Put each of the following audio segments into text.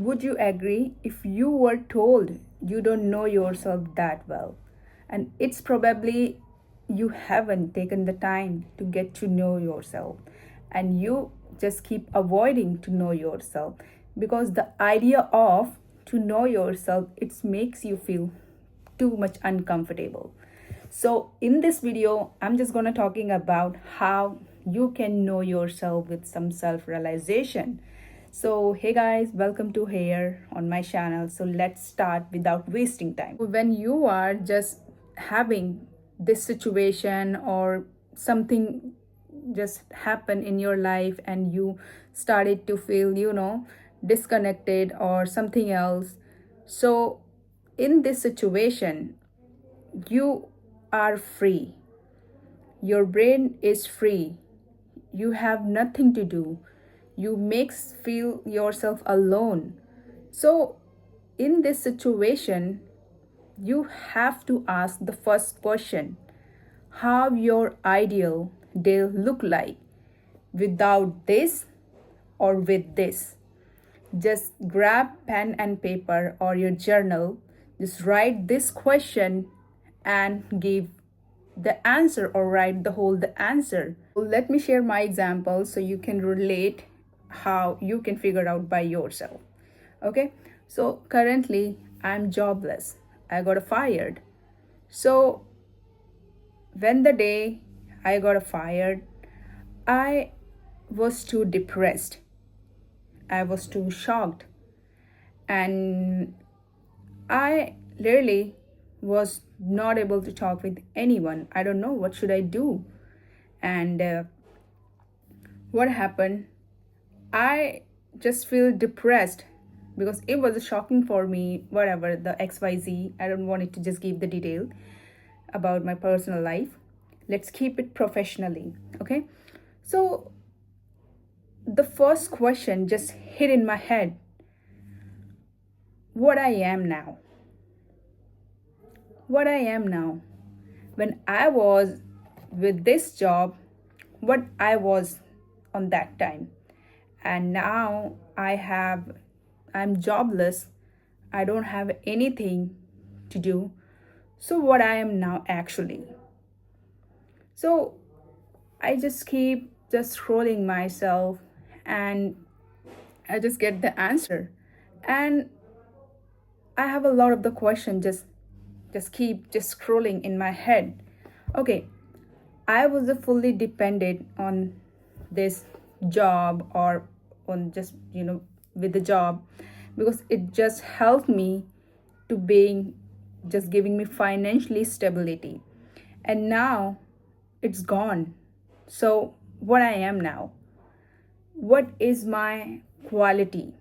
Would you agree if you were told you don't know yourself that well? And it's probably you haven't taken the time to get to know yourself, and you just keep avoiding to know yourself because the idea of to know yourself, it makes you feel too much uncomfortable. So in this video, I'm just going to talking about how you can know yourself with some self realization. So hey guys, welcome to here on my channel. So let's start without wasting time. When you are just having this situation or something just happen in your life and you started to feel disconnected or something else, so in this situation you are free, your brain is free, you have nothing to do, you makes feel yourself alone. So in this situation you have to ask the first question: how your ideal day look like without this or with this? Just grab pen and paper or your journal, just write this question and give the answer or write the answer. Let me share my example so you can relate how you can figure out by yourself. Okay, so currently I'm jobless, I got fired. So when the day I got fired, I was too depressed, I was too shocked, and I literally was not able to talk with anyone. I don't know what should I do. And what happened? I just feel depressed because it was shocking for me. Whatever the XYZ, I don't want it to just give the detail about my personal life. Let's keep it professionally, okay? So the first question just hit in my head: what I am now. What I am now. When I was with this job, what I was on that time. And now I'm jobless. I don't have anything to do. So what I am now actually. So I just keep just scrolling myself and I just get the answer. And I have a lot of the question just keep just scrolling in my head. Okay, I was fully dependent on this job or on just with the job because it just helped me to being just giving me financially stability, and now it's gone. So what I am now, what is my quality,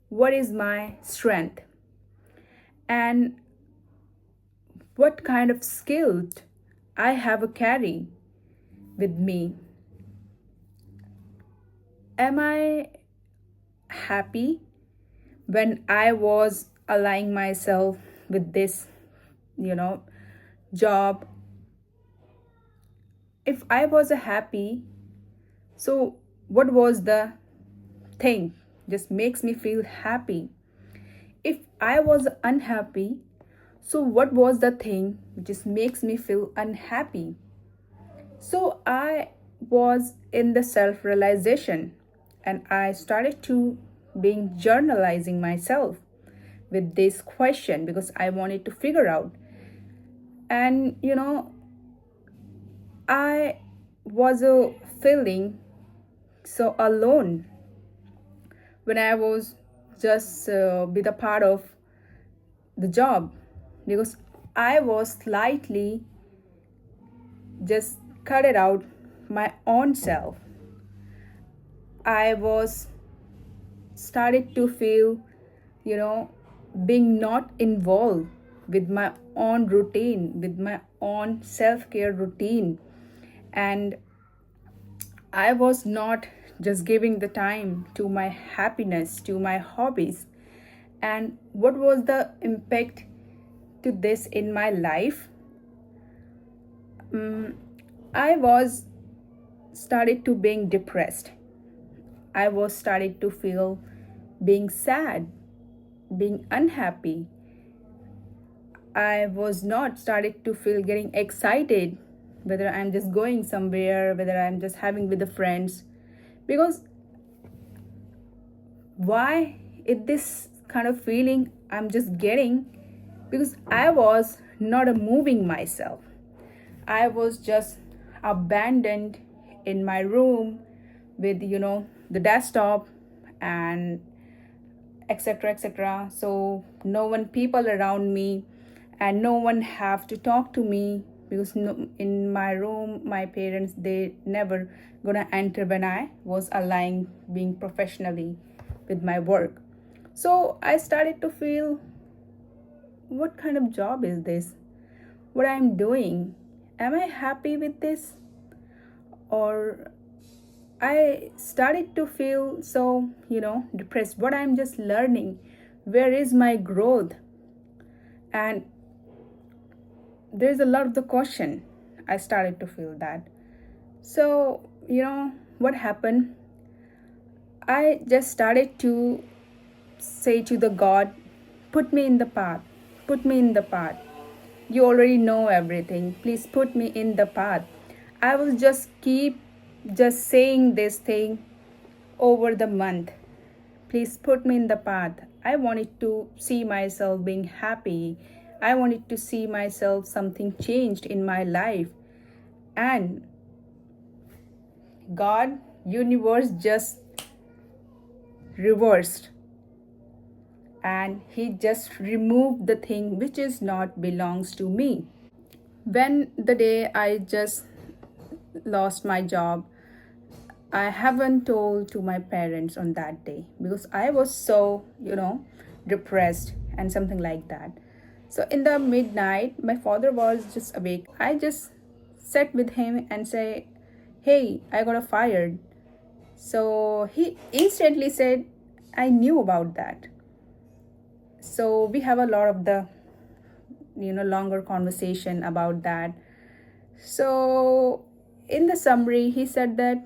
what is my strength, and what kind of skills I have a carry with me. Am I happy when I was aligning myself with this, you know, job? If I was happy, so what was the thing just makes me feel happy? If I was unhappy, so what was the thing which just makes me feel unhappy? So I was in the self realization and I started to being journalizing myself with this question because I wanted to figure out. And I was feeling so alone when I was just be the part of the job because I was slightly just cut it out my own self. I was started to feel, being not involved with my own routine, with my own self-care routine. And I was not just giving the time to my happiness, to my hobbies. And what was the impact to this in my life? I was started to being depressed. I was started to feel being sad, being unhappy. I was not started to feel getting excited whether I'm just going somewhere, whether I'm just having with the friends. Because why is this kind of feeling I'm just getting? Because I was not a moving myself. I was just abandoned in my room with the desktop and etc. So no one people around me and no one have to talk to me because no, in my room my parents they never gonna enter when I was aligned being professionally with my work. So I started to feel, what kind of job is this? What I'm doing? Am I happy with this? Or I started to feel so, depressed. What I'm just learning? Where is my growth? And there's a lot of the question. I started to feel that. So, what happened? I just started to say to the God, put me in the path, put me in the path. You already know everything. Please put me in the path. I will just keep just saying this thing over the month. Please put me in the path. I wanted to see myself being happy. I wanted to see myself something changed in my life. And God, universe just reversed. And he just removed the thing which is not belongs to me. When the day I just lost my job, I haven't told to my parents on that day because I was so, depressed and something like that. So in the midnight, my father was just awake. I just sat with him and say, "Hey, I got fired." So he instantly said, "I knew about that." So we have a lot of the longer conversation about that. So in the summary he said that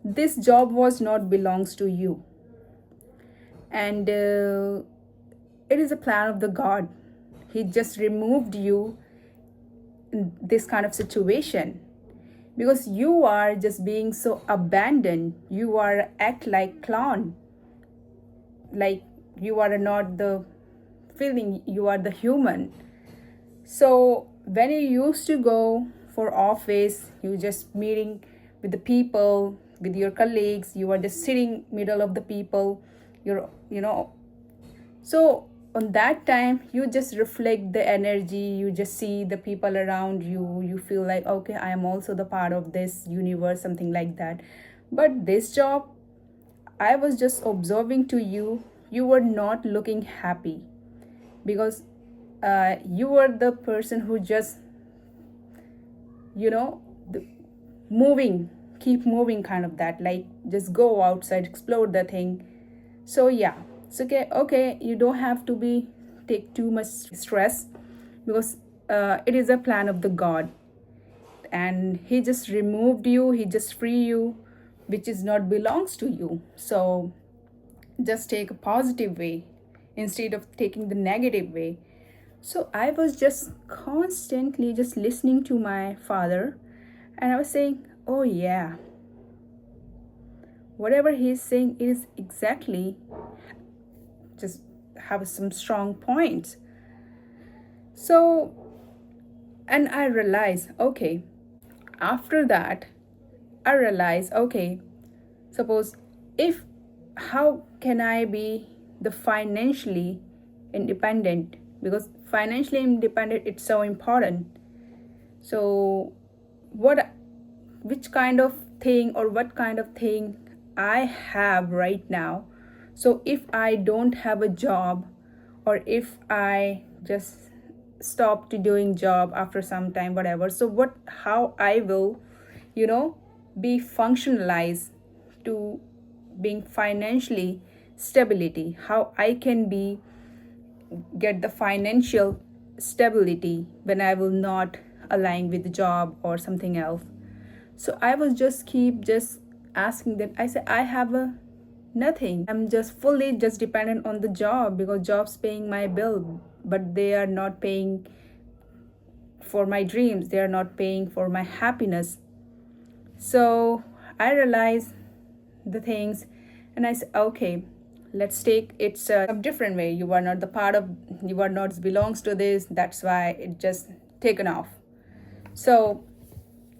this job was not belongs to you, and it is a plan of the God. He just removed you in this kind of situation because you are just being so abandoned. You are act like clown, like you are not the feeling, you are the human. So when you used to go for office, you just meeting with the people, with your colleagues, you are just sitting middle of the people, so on that time you just reflect the energy, you just see the people around you, you feel like, okay, I am also the part of this universe, something like that. But this job, I was just observing to you, you were not looking happy because you were the person who just the moving, keep moving kind of that, like just go outside, explore the thing. So yeah, it's okay, you don't have to be take too much stress because it is a plan of the God, and he just removed you, he just free you, which is not belongs to you. So just take a positive way instead of taking the negative way. So I was just constantly just listening to my father, and I was saying, oh yeah, whatever he's saying is exactly just have some strong points. So, and I realized, okay, after that, I realized, okay, suppose if how can I be the financially independent, because financially independent it's so important. So what, which kind of thing or what kind of thing I have right now. So if I don't have a job, or if I just stop to doing job after some time, whatever, so what, how I will be functionalized to being financially stability, how I can be get the financial stability when I will not align with the job or something else. So I was just keep just asking them. I said, I have a Nothing. I'm just fully just dependent on the job because job's paying my bill, but they are not paying for my dreams. They are not paying for my happiness. So I realized the things and I said, okay, let's take it a different way. You are not the part of, you are not belongs to this. That's why it just taken off. So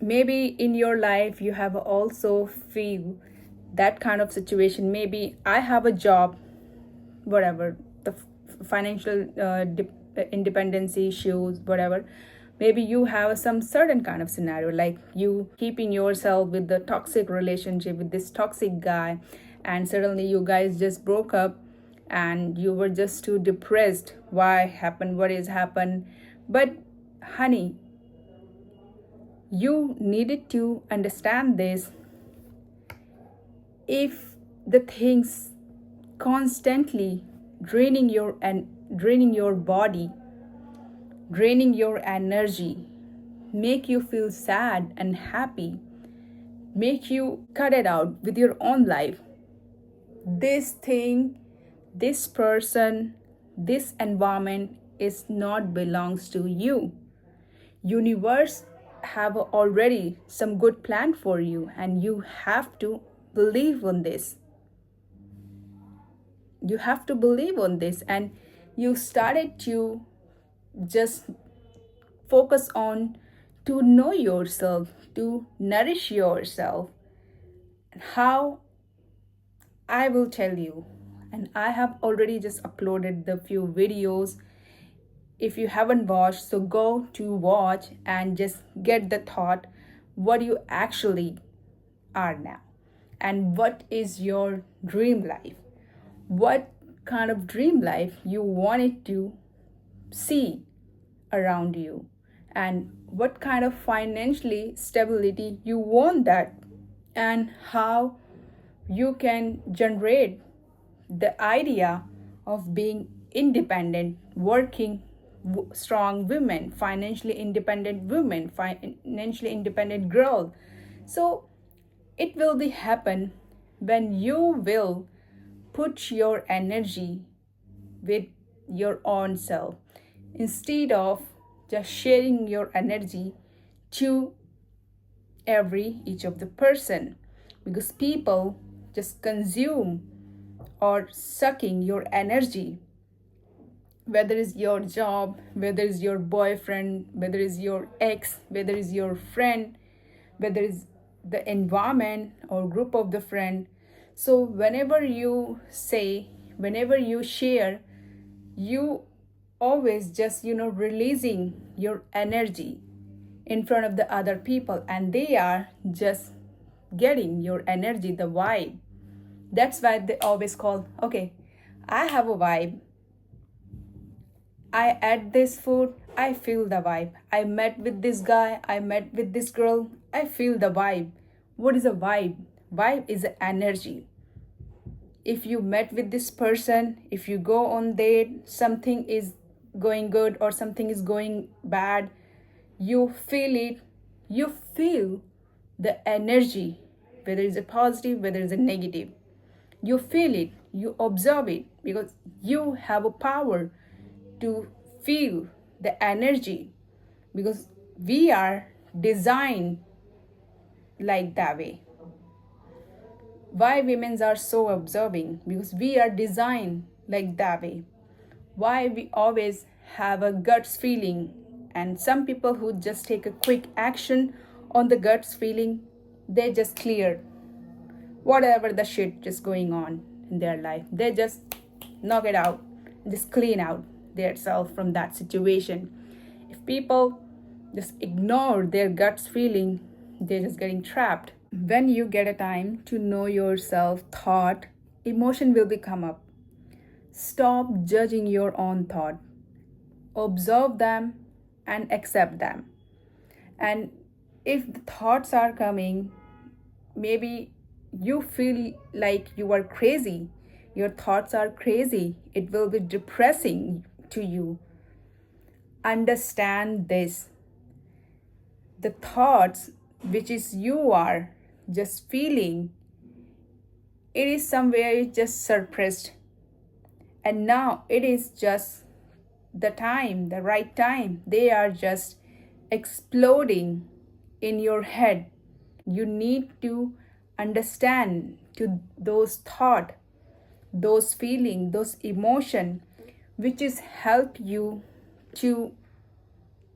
maybe in your life you have also feel that kind of situation. Maybe I have a job, whatever, the financial independency issues, whatever. Maybe you have some certain kind of scenario, like you keeping yourself with the toxic relationship with this toxic guy, and suddenly you guys just broke up and you were just too depressed. Why happened? What is happened? But honey, you needed to understand this. If the things constantly draining your body, draining your energy, make you feel sad and happy, make you cut it out with your own life, this thing, this person, this environment is not belongs to you. Universe have already some good plan for you, and you have to believe on this. You have to believe on this, and you started to just focus on to know yourself, to nourish yourself. How? I will tell you. And I have already just uploaded the few videos. If you haven't watched, so go to watch and just get the thought what you actually are now, and what is your dream life, what kind of dream life you wanted to see around you, and what kind of financially stability you want that, and how you can generate the idea of being independent, working strong women, financially independent women, financially independent girl. So it will be happen when you will put your energy with your own self instead of just sharing your energy to each of the person, because people just consume or sucking your energy, whether it's your job, whether it's your boyfriend, whether it's your ex, whether it's your friend, whether it's the environment or group of the friend. So whenever you say, whenever you share, you always just releasing your energy in front of the other people, and they are just getting your energy, the vibe. That's why they always call, okay, I have a vibe. I ate this food, I feel the vibe. I met with this guy, I met with this girl, I feel the vibe. What is a vibe? Vibe is energy. If you met with this person, if you go on date, something is going good or something is going bad, you feel it, you feel the energy, whether it's a positive, whether it's a negative. You feel it, you observe it, because you have a power to feel the energy, because we are designed like that way. Why women are so observing? Because we are designed like that way. Why we always have a guts feeling, and some people who just take a quick action on the guts feeling, they just clear whatever the shit just going on in their life. They just knock it out, just clean out their self from that situation. If people just ignore their guts feeling, they're just getting trapped. When you get a time to know yourself, thought, emotion will be come up. Stop judging your own thought. Observe them and accept them. And if the thoughts are coming, maybe you feel like you are crazy, your thoughts are crazy, it will be depressing to you. Understand this. The thoughts which is you are just feeling it is somewhere just suppressed, and now it is just the time, the right time. They are just exploding in your head. You need to understand to those thought, those feeling, those emotion, which is help you to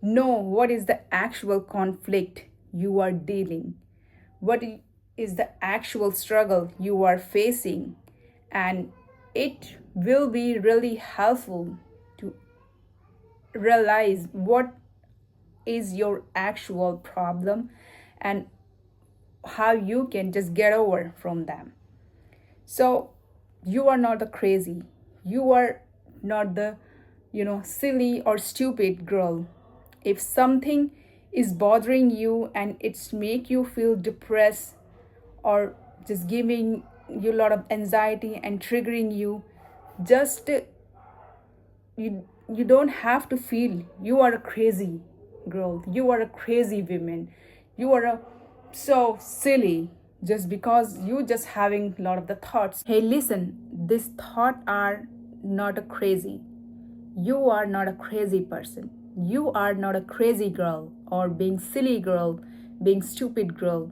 know what is the actual conflict you are dealing, what is the actual struggle you are facing, and it will be really helpful to realize what is your actual problem and how you can just get over from them. So you are not the crazy, you are not the silly or stupid girl. If something is bothering you and it's make you feel depressed or just giving you a lot of anxiety and triggering you, just you don't have to feel you are a crazy girl, you are a crazy woman, you are a so silly just because you just having a lot of the thoughts. Hey, listen, this thought are not a crazy. You are not a crazy person. You are not a crazy girl or being silly girl, being stupid girl.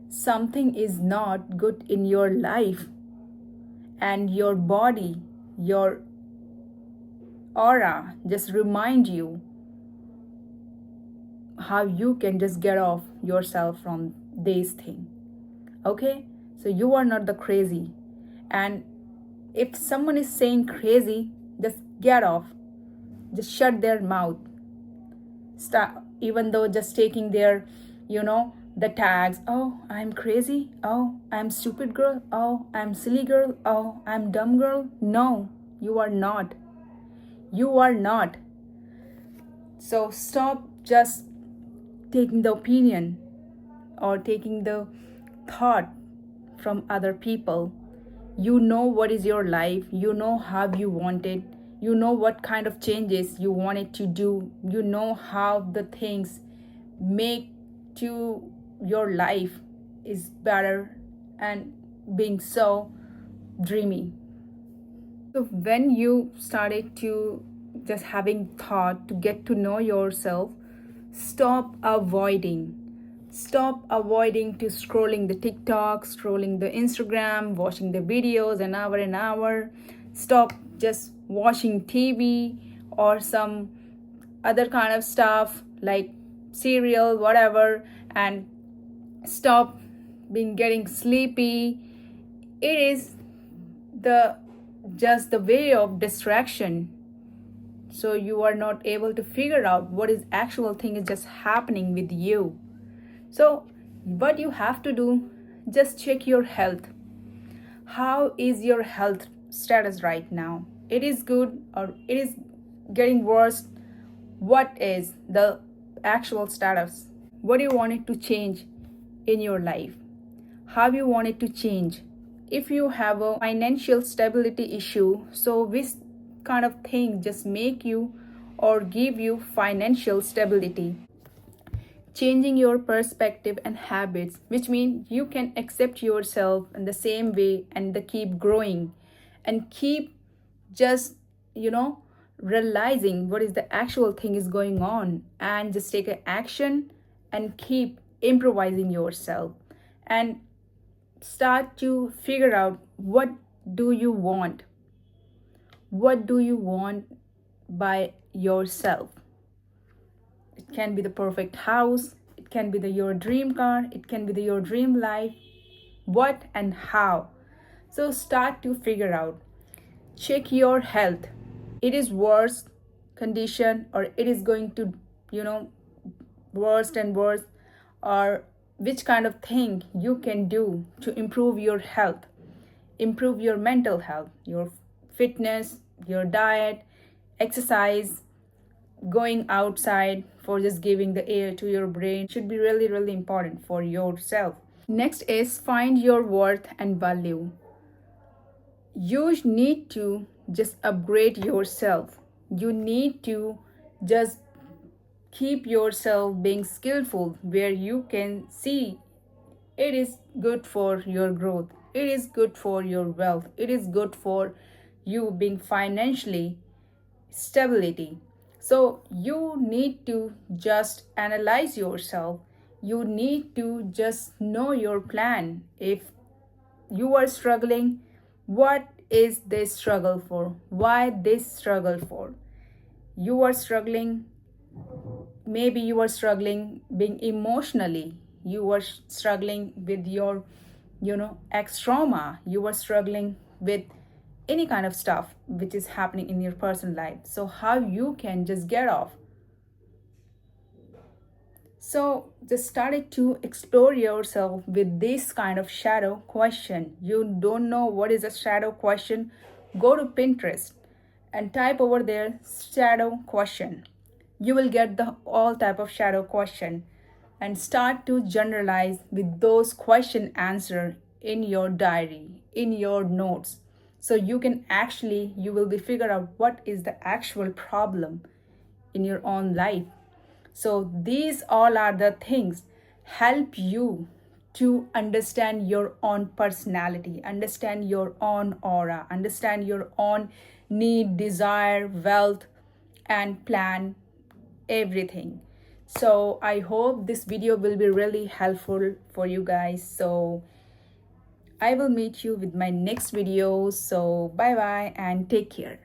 Something is not good in your life, and your body, your aura just remind you how you can just get off yourself from this thing. Okay, so you are not the crazy, and if someone is saying crazy, just get off, just shut their mouth. Stop, even though just taking their the tags. Oh, I'm crazy. Oh, I'm stupid girl. Oh, I'm silly girl. Oh, I'm dumb girl. No, you are not. You are not. So stop just taking the opinion or taking the thought from other people. You know what is your life, you know how you want it, you know what kind of changes you want it to do, you know how the things make to your life is better and being so dreamy. So when you started to just having thought to get to know yourself, stop avoiding. Stop avoiding to scrolling the TikTok, scrolling the Instagram, watching the videos an hour and hour. Stop just watching TV or some other kind of stuff like cereal, whatever, and stop being getting sleepy. It is the just the way of distraction, so you are not able to figure out what is actual thing is just happening with you. So what you have to do, just check your health. How is your health status right now? It is good or it is getting worse? What is the actual status? What do you want it to change in your life? How you want it to change? If you have a financial stability issue, so which kind of thing just make you or give you financial stability? Changing your perspective and habits, which means you can accept yourself in the same way and the keep growing and keep just realizing what is the actual thing is going on, and just take an action and keep improvising yourself and start to figure out what do you want. What do you want by yourself? It can be the perfect house, it can be your dream car, it can be your dream life. What and how? So start to figure out. Check your health. It is worse condition or it is going to, worse and worse, or which kind of thing you can do to improve your health, improve your mental health, your fitness, your diet, exercise, going outside for just giving the air to your brain should be really, really important for yourself. Next is find your worth and value. You need to just upgrade yourself. You need to just keep yourself being skillful where you can see it is good for your growth It is good for your wealth. It is good for you being financially stability. So you need to just analyze yourself. You need to just know your plan. If you are struggling, what is this struggle for? Why this struggle for? You are struggling, maybe you are struggling being emotionally, you are struggling with your ex trauma, you are struggling with any kind of stuff which is happening in your personal life. So how you can just get off? So just started to explore yourself with this kind of shadow question. You don't know what is a shadow question? Go to Pinterest and type over there shadow question. You will get the all type of shadow question and start to generalize with those question answer in your diary, in your notes. So you can actually, you will be figure out what is the actual problem in your own life. So these all are the things help you to understand your own personality, understand your own aura, understand your own need, desire, wealth, and plan everything. So I hope this video will be really helpful for you guys. So I will meet you with my next video. So bye bye and take care.